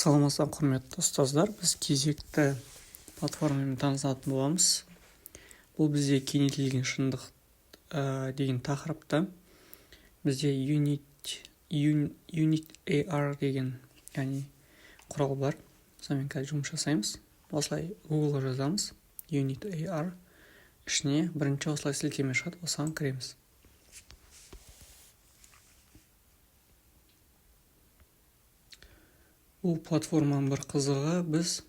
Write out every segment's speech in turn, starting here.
Саламатсыздар, құрметті ұстаздар. Біз кезекті платформамен танысатын боламыз. Бұл бізде кеңейтілген шындық деген тақырыпта. Бізде Unit AR деген құрал бар. Сонымен қазір жұмыс жасаймыз. Осылай Google жазамыз. Unit AR. Ішіне бірінші осылай сілтеме шығады, осыған кіреміз. Бұл платформаның бір қызығы, біз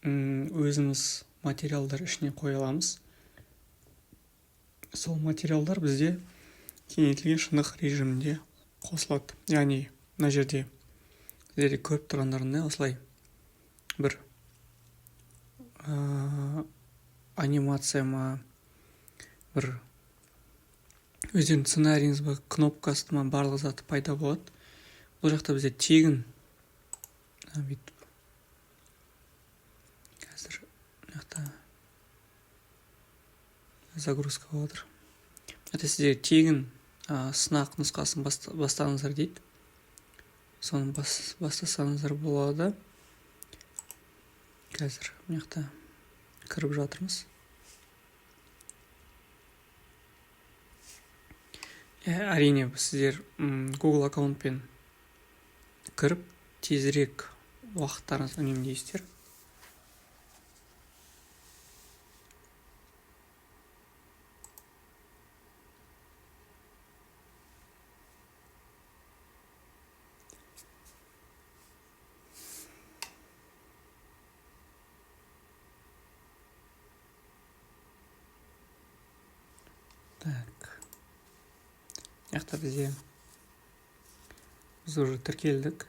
өзіміз материалдар ішіне қоя аламыз. Сол материалдар бізде кеңейтілген шындық режимінде қосылады. Яғни, мына жерде сіздерде көріп тұрғандарында осылай бір анимация ма, бір өздерінің сценарийіңіз ба, кнопкасы ма, барлық заты пайда болады. Бұл жақта бізде тегін қазір загрузка болады. Сіздер тегін сынақ нұсқасын бастаңыздар дейді. Соны бастасаңыздар болады. Қазір кіріп жатырмыз. Әрине, сіздер Google аккаунтпен кіріп, тезірек уақыттарыңыз үнемдейсіздер. Так. Біз уже тіркелдік.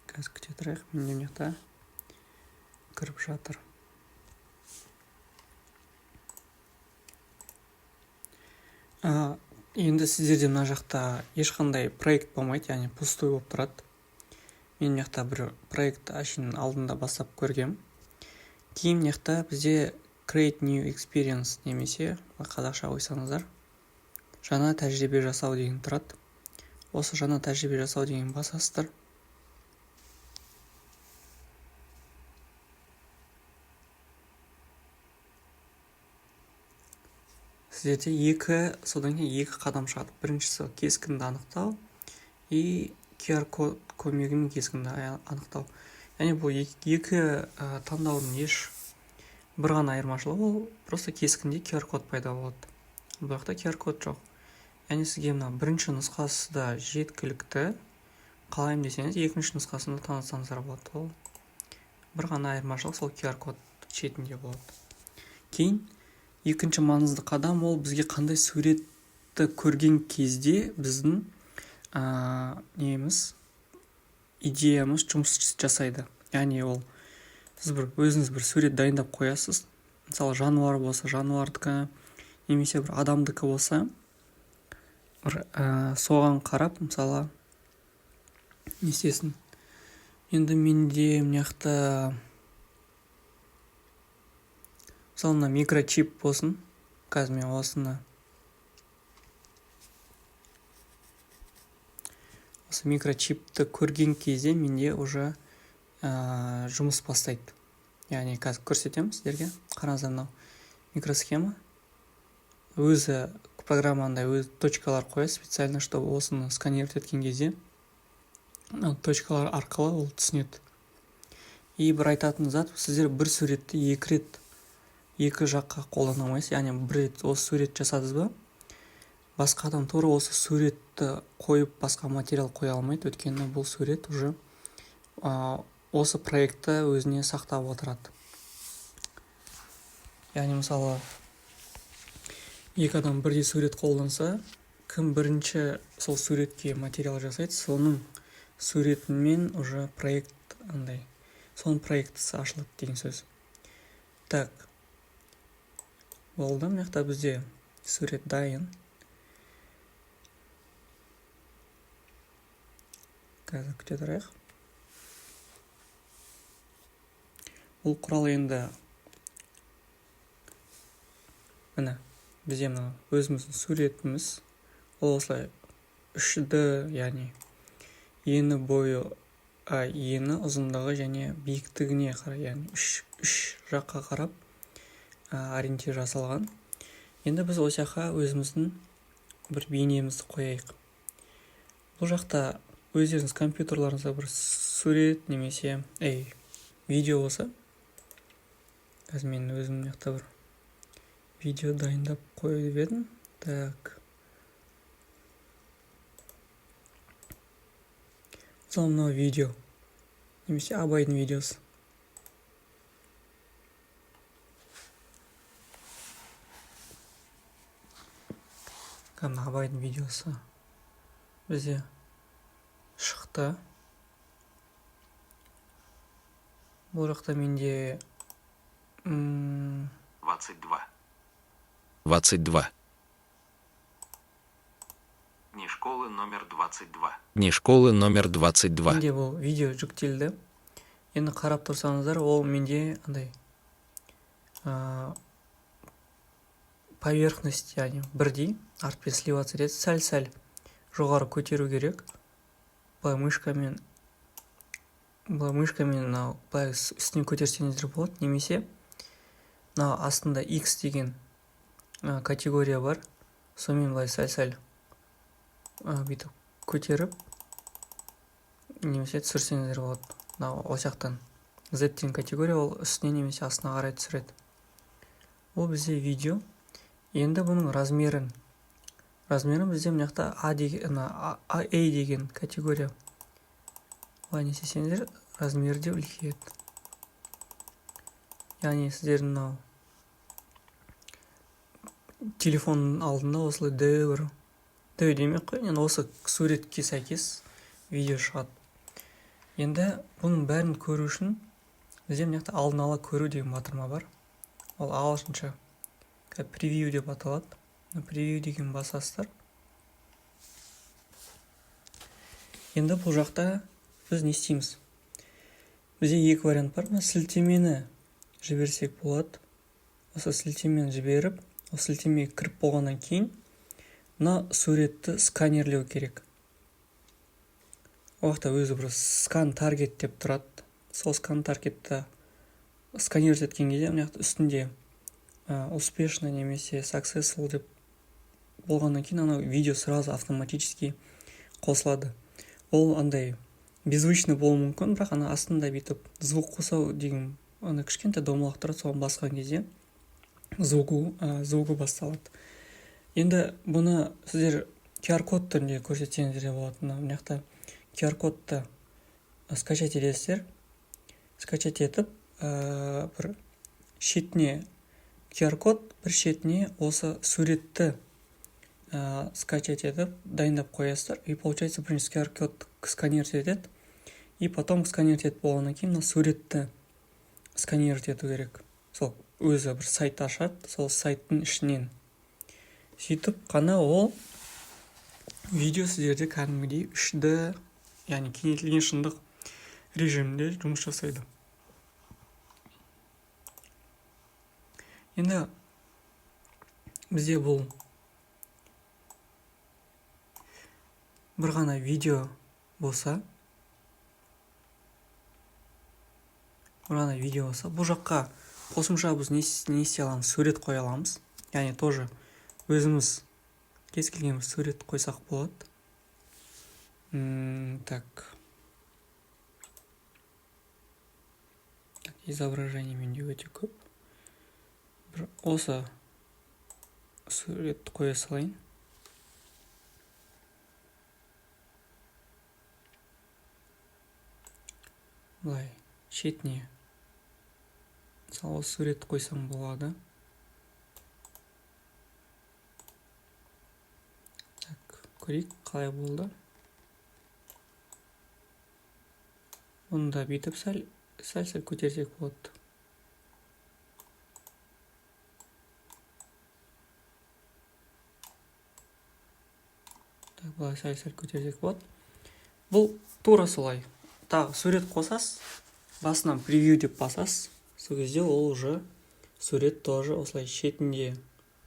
Қазір күте тұрайық, менде кіріп жатыр. Енді сіздерде мына жақта ешқандай проект болмайды, яғни пустой болып тұрады. Мен бір проект ашының алдында бастап көргем. Кейін бізде Create New Experience немесе қазақша қойсаңыздар, жаңа тәжірибе жасау деген тұрады. Осы жаңа тәжірибе жасау деген басасыздар. Сіздерде содан кейін екі қадам шығады. Біріншісі кескінді анықтау и QR код көмегімен кескінді анықтау. Яғни бұл екі таңдаудың бір ғана айырмашылығы, ол просто кескінде QR код пайда болады. Бұл жақта QR код жоқ. Яғни сізге бірінші нұсқасы да жеткілікті. Қалайым десеңіз, екінші нұсқасында танысаңыздар болады. Ол бір ғана айырмашылық сол QR код шетінде болады. Кейін екінші маңызды қадам, ол бізге қандай суретті көрген кезде біздің идеямыз жұмыс жасайды. Яғни ол сіз өзіңіз бір сурет дайындап қоясыз. Мысалы, жануар болса, жануардікі, немесе бір адамдікі болса, соған қарап, мысалы, не істесін. Енді менде мысалы, микрочип болсын. Қазір мен осы микрочипті көрген кезде менде уже жұмыс бастайды. Яғни қазір көрсетемін сіздерге. Қараңыздар, мынау микросхема. Өзі программанда өз точкалар қояды специально, чтобы осыны сканировать еткен кезде точкалар арқылы ол түсінеді. И бір айтатын зат, сіздер бір суретті екі жаққа қолдана алмайсыз. Яғни бір рет осы сурет жасадыңыз ба, басқа адам тура осы суретті қойып басқа материал қоя алмайды. Өйткені бұл сурет уже осы проектті өзіне сақтап отырады. Яғни, мысалы, екі адам бірдей сурет қолданса, кім бірінші сол суретке материал жасайды, соның суретімен уже соның проектісі ашылады деген сөз. Так. Болды, бізде сурет дайын. Қазір күте тұрайық. Бұл құрал енді бізде өзіміздің суретіміз. Ол осылай 3D, яғни ені ұзындығы және биіктігіне қарай, яғни үш жаққа қарап ориентир жасалған. Енді біз осы жаққа өзіміздің бір бейнемізді қояйық. Бұл жақта өздеріңіз компьютерларыңызда бір сурет немесе видео болса, қазір мен өзім жақта бір видео дайындап қойып едім. Так. Мысалы мынау видео немесе Абайдың видеосы. Абайдың видеосы бізде шықты. Бұл жақта менде 22. Дни школы номер 22. Менде бұл видео жүктелді. Енді қарап тұрсаңыздар, ол менде андай поверхность, яғни бірдей артпен сливаться етеді. Сәл жоғары көтеру керек. Былай мышкамен былай үстіне көтерсеңіздер болады. Немесе астында X деген категория бар. Сонымен былай сәл бүйтіп көтеріп немесе түсірсеңіздер болады. Осы жақтан Z деген категория, ол үстіне немесе астына қарай түсіреді. Ол бізде видео. Енді бұның размерін бізде мына жақта A деген категория. Олай не істесеңіздер, размері де үлкейеді. Яғни сіздердің телефонның алдында осылай д демек қой, енді осы суретке сәйкес видео шығады. Енді бұның бәрін көру үшін бізде мына жақта алдын ала көру деген батырма бар. Ол ағылшынша превью деп аталады. Превью деген басасыздар. Енді бұл жақта біз не істейміз? Бізде екі вариант бар. Сілтемені жіберсек болады. Осы сілтемені жіберіп, осы сілтемеге кіріп болғаннан кейін мына суретті сканерлеу керек. Ол жақта өзі бір скан таргет деп тұрады. Сол скан таргетті сканировать еткен кезде мына жақта үстінде успешно немесе successful деп болғаннан кейін анау видео сразу автоматически қосылады. Ол андай беззвучный болуы мүмкін, бірақ астында бүйтіп звук қосау деген кішкентай домалақ тұрады. Соған басқан кезде звугы басталады. Енді бұны сіздер QR-код түрінде көрсетсеңіздер болады. Мына жақта QR-кодты скачать етесіздер. Скачать етіп, бір шетіне QR-код, бір шетіне осы суретті скачать етіп, дайындап қоясыздар. И получается, бірінші QR-код сканировать етеді. И потом сканировать етіп болғаннан кейін суретті сканировать ету керек. Сол өзі бір сайт ашады, сол сайттың ішінен. Сөйтіп қана ол видео сіздерде кәдімгідей 3D, яғни кеңейтілген шындық режимінде жұмыс жасайды. Енді бізде бұл бір ғана видео болса, бұл жаққа қосымша біз не істей аламыз? Сурет қоя аламыз. Яғни тоже өзіміз кез келген сурет қойсақ болады. Так. Изображение менде өте көп. Осы суретті қоя салайын. Былай, шетіне. Мысалы, суретті қойсам болады. Так, көрейік, қалай болды. Оны да бүйтіп сәл көтерсек болады. Былай сәл көтерсек болады. Бұл тура солай. Тағы сурет қосасыз, басынан превью деп басасыз. Сол кезде ол уже сурет тоже осылай шетінде,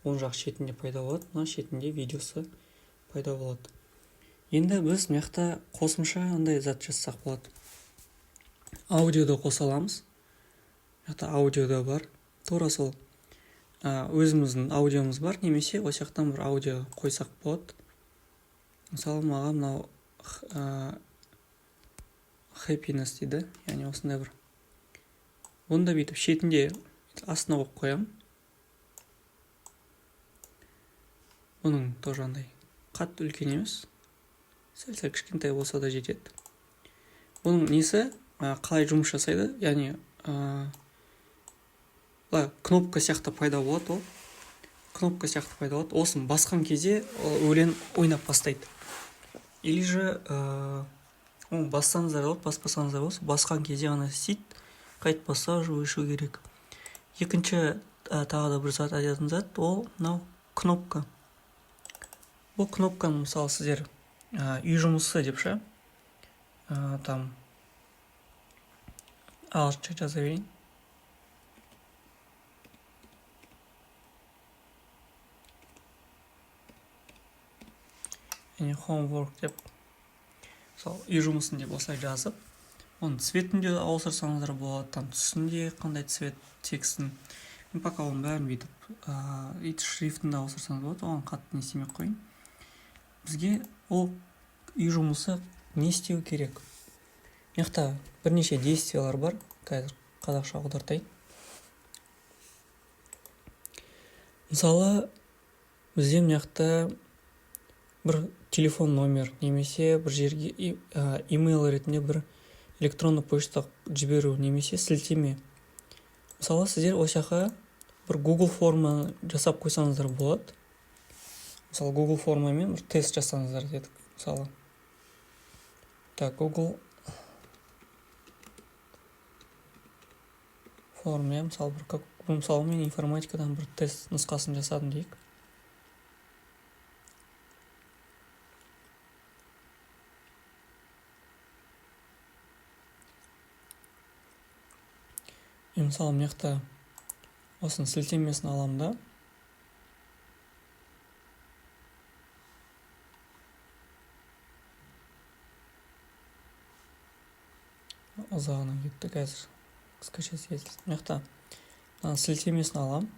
оң жақ шетінде пайда болады, мына шетінде видеосы пайда болады. Енді біз мына қосымша андай зат жазсақ болады. Аудиода қоса аламыз. Мына аудиода бар. Тура сол өзіміздің аудиомыз бар, немесе осы жақтан бір аудио қойсақ болады. Мысалы, маған мынау happiness дейді, яғни осындай бір. Оны да бүйтіп шетінде астына қойып қоямын. Бұның тоже андай қатты үлкен емес. Сәл-сәл кішкентай болса да жетеді. Бұның несі қалай жұмыс жасайды? Яғни кнопка сияқты пайда болады ол. Кнопка сияқты пайда болады. Осын басқан кезде өлең ойнап бастайды. Или же оны бассаңыздар болады, баспасаңыздар болады. Басқан кезде ғана істейді. Қайтпаса өшіру керек. Екінші тағы да бір зат айтатын зат, ол мынау кнопка. Бұл кнопканы мысалы сіздер үй жұмысы деп ше, там ағылшынша жаза берейін. Яғни homework деп, мысалы үй жұмысын деп осылай жазып, оның цветінде ауыстырсаңыздар болады, там түсінде қандай цвет текстін. Мен пока оның бәрін бүйтіп шрифтін де ауыстырсаңыз болады, оған қатты не істемей қойын. Бізге ол үй жұмысы не істеу керек? Мына бірнеше действиялар бар, қазір қазақша аудартайын. Мысалы, бізде мына бір телефон номер, немесе бір жерге имейл ретінде бір электронды почта жіберу, немесе сілтеме. Мысалы, сіздер осы жаққа бір Google форма жасап қойсаңыздар болады. Мысалы, Google формамен бір тест жасаңыздар дедік. Мысалы, Google форма, мысалы, мен информатикадан бір тест нұсқасын жасадым дейік. Мысалы, мына осының сілтемесін аламын да. Ұзағына кетті қазір. Скачать средств. Мына сілтемесін алам.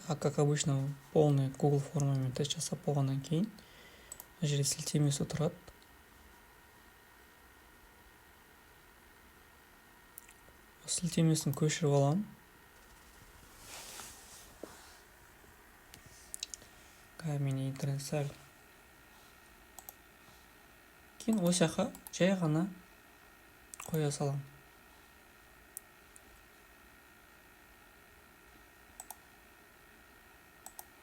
Как обычно, полный Google формамен тест жасап болғаннан кейін жерде сілтемесі тұрады. Сілтемесін көшіріп алам. Мен интернет сәл. Кейін осы жаққа жай ғана қоя салам.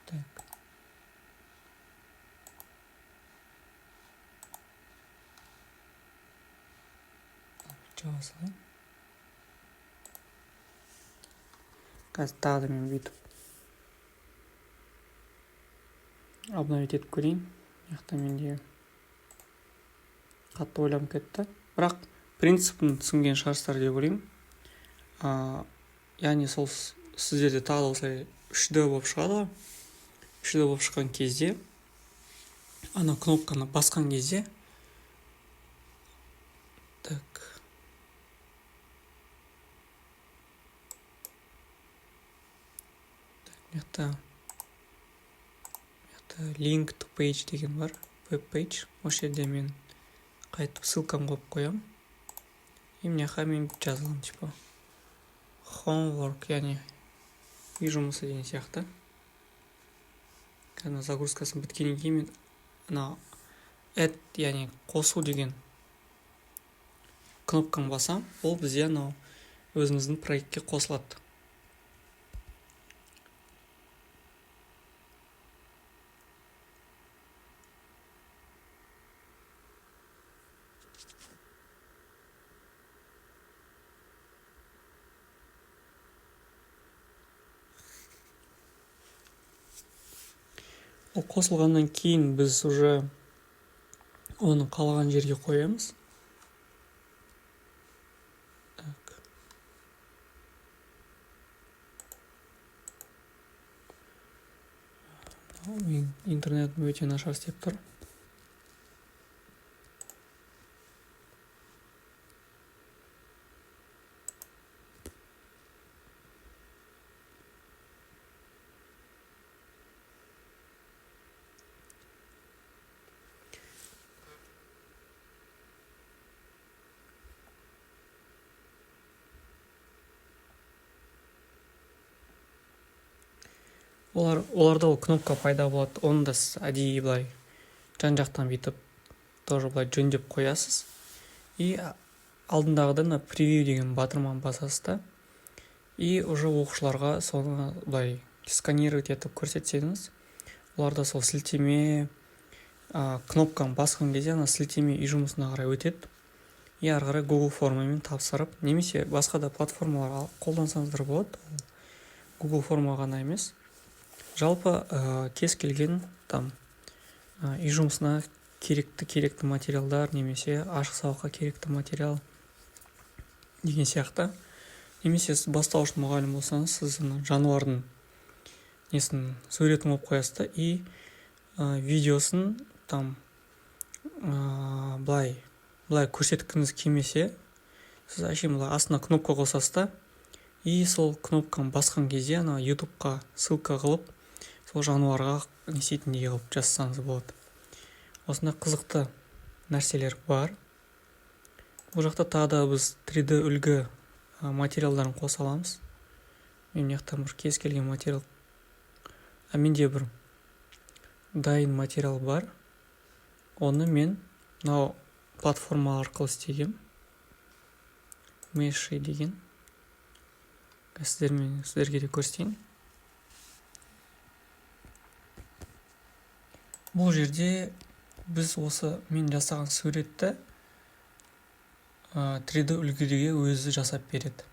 Так. Жаба салайын. Қазір тағы да мен бүйтіп обновить етіп көрейін. Менде қатты ойланып кетті. Бірақ принципін түсінген шығарсыздар деп ойлаймын. Яғни сол сіздерде тағы да осылай 3D болып шығады. 3D болып шыққан кезде, ана кнопканы басқан кезде, так. Мына link to page деген бар, web page. Осы жерде мен қайтып ссылканы қойып қоям. Мына мен жазылам, типа homework, яғни үй жұмысы деген сияқты. Қазір загрузкасын біткеннен кейін мен add, яғни қосу деген кнопканы басам, ол бізде өзіміздің проектке қосылады. Ол қосылғаннан кейін біз уже оны қалаған жерге қоямыз. Так. Интернет өте нашар істеп тұр. оларда ол кнопка пайда болады, оны да сіз әдейі былай жан жақтан бүйтіп тоже былай жөндеп қоясыз, и алдындағыда мына превью деген батырманы басасыз да, и уже оқушыларға соны былай сканировать етіп көрсетсеңіз, олар да сол сілтеме кнопканы басқан кезде ана сілтеме үй жұмысына қарай өтеді, и ары қарай Google формамен тапсырып, немесе басқа да платформалар қолдансаңыздар болады. Google форма ғана емес, жалпы кез келген там үй жұмысына керекті материалдар, немесе ашық сабаққа керекті материал деген сияқты. Немесе сіз бастауыш мұғалім болсаңыз, сіз жануардың несін суретін алып қоясыз да, и видеосын там былай көрсеткіңіз келмесе, сіз әшейін былай астына кнопка қосасыз да, и сол кнопканы басқан кезде ана ютубқа ссылка қылып, сол жануарға несейтіндей қылып жазсаңыз болады. Осындай қызықты нәрселер бар. Бұл жақта тағы да біз 3D үлгі материалдарын қоса аламыз. Мен яқтан бір кез келген материал, менде бір дайын материал бар. Оны мен мынау платформа арқылы істегем. Меши деген. Сіздерге де көрсетейін. Бұл жерде біз осы мен жасаған суретті 3D үлгідегі өзі жасап береді.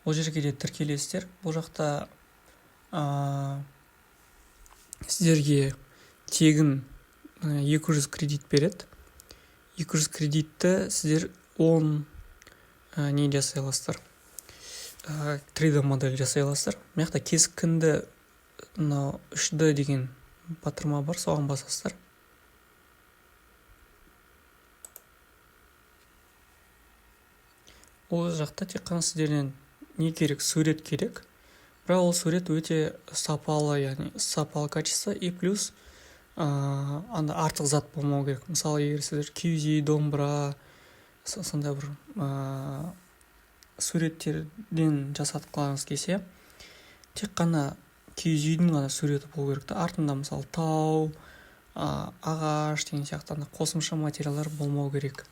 Ол жерге де тіркелесіздер. Бұл жақта сіздерге тегін 200 кредит береді. 200 кредитті сіздер 10 не жасай аласыздар. 3D модель жасай аласыздар. Мияқта кескінді 3D деген батырма бар, соған басасыздар. Ол жақта тек қана сіздерден не керек? Сурет керек. Бірақ ол сурет өте сапалы, яғни сапалы качество, и плюс артық зат болмау керек. Мысалы, егер сіздер киіз, домбыра, сондай бір суреттерден жасатқыларыңыз келсе, тек қана киіз үйдің ғана суреті болу керек. Артында мысалы тау, ағаш деген сияқты қосымша материалдар болмау керек.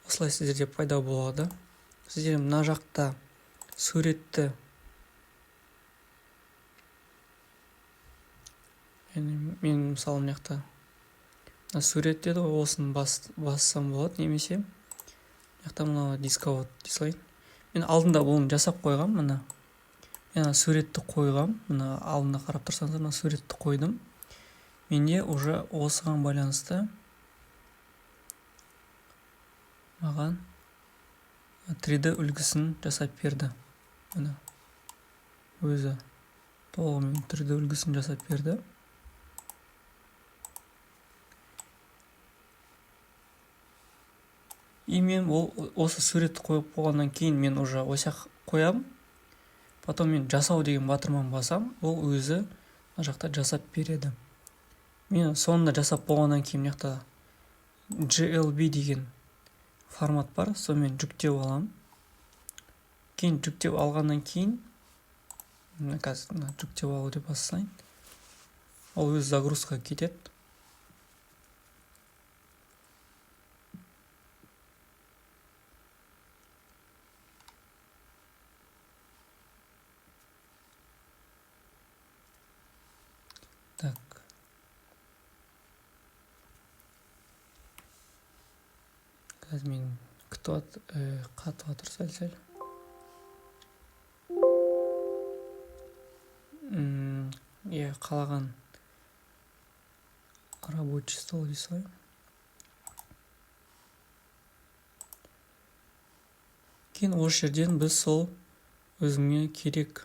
Осылай сіздерде пайда болады. Сіздер мына жақта суретті мен мысалы мына жақта сурет деді, осын бассам болады, немесе мына жақта мына дисковод дисайын. Мен алдында бұны жасап қойғам, мына мен суретті қойғам, мына алдында қарап тұрсаңыздар, мына суретті қойдым. Менде уже осыған байланысты маған 3D үлгісін жасап берді. Мына өзі толығымен 3D үлгісін жасап берді. И мен осы суретті қойып болғаннан кейін мен уже осяқ қоям. Потом мен жасау деген батырманы басам, ол өзі мына жақта жасап береді. Мен соңында жасап болғаннан кейін мына жақта GLB деген формат бар, сонымен жүктеп алам. Кейін жүктеп алғаннан кейін қазір жүктеп алу деп бассайын. Ол өз загрузка кетеді. Так. Қазір мен қатып отыр сәл-сәл. Қалаған рабочий стол дейсің. Кейін осы жерден біз сол өзіңе керек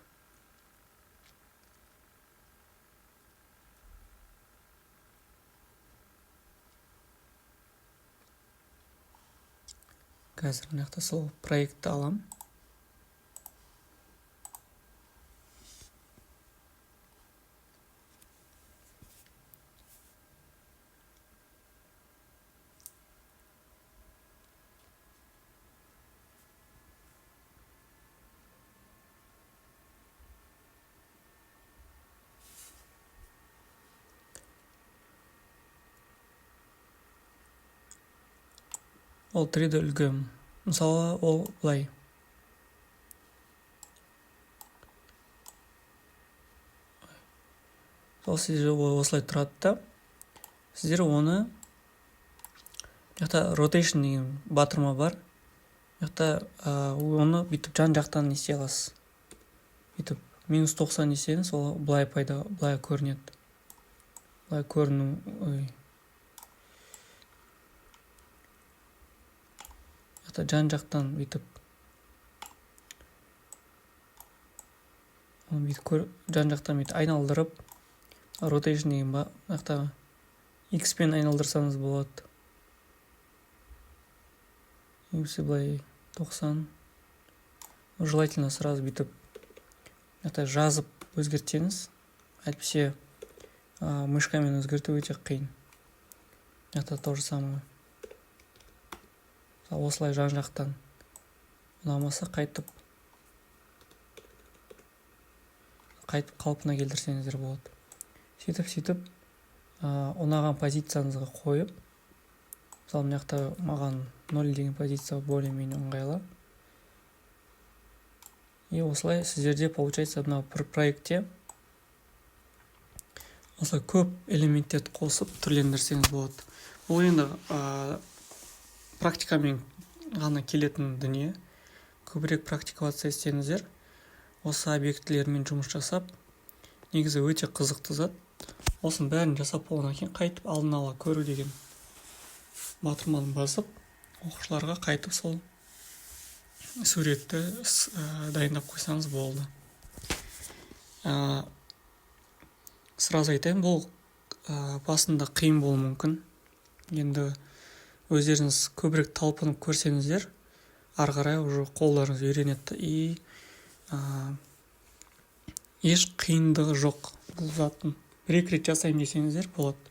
қазір мына жақта сол проектті алам. ол 3D үлгі. Мысалы ол былай. Сол сіздер осылай тұрады да. Сіздер оны жақта rotation деген батырма бар. Жақта оны бүйтіп жан жақтан есе аласыз. Бүйтіп -90 есеңіз, ол былай көрінеді. Былай көріну, жақта жан жақтан бүйтіп жан жақтан бүйтіп айналдырып, rotation деген ба, жақта X пен айналдырсаңыз болады. Немесе былай 90. Желательно сразу бүйтіп жазып өзгертсеңіз, әйтпесе мышкамен өзгерту өте қиын. То же самое. Осылай жан жақтан ұнамаса қайтып қалпына келтірсеңіздер болады. Сөйтіп ұнаған позицияңызға қойып, мысалы мына жақта маған 0 деген позиция более-менее ыңғайлы. И осылай сіздерде получается мына проектте осылай көп элементтерді қосып түрлендірсеңіз болады. Бұл енді практикамен ғана келетін дүние. Көбірек практиковаться етсеңіздер, осы объектілермен жұмыс жасап, негізі өте қызықты зат. Осын бәрін жасап болғаннан кейін қайтып алдын ала көру деген батырманы басып, оқушыларға қайтып сол суретті дайындап қойсаңыз болды. Сразу айтайын, бұл басында қиын болуы мүмкін. Енді өздеріңіз көбірек талпынып көрсеңіздер, ары қарай уже қолдарыңыз үйренеді. И еш қиындығы жоқ бұл заттың. Бір-екі рет жасаймын десеңіздер болады.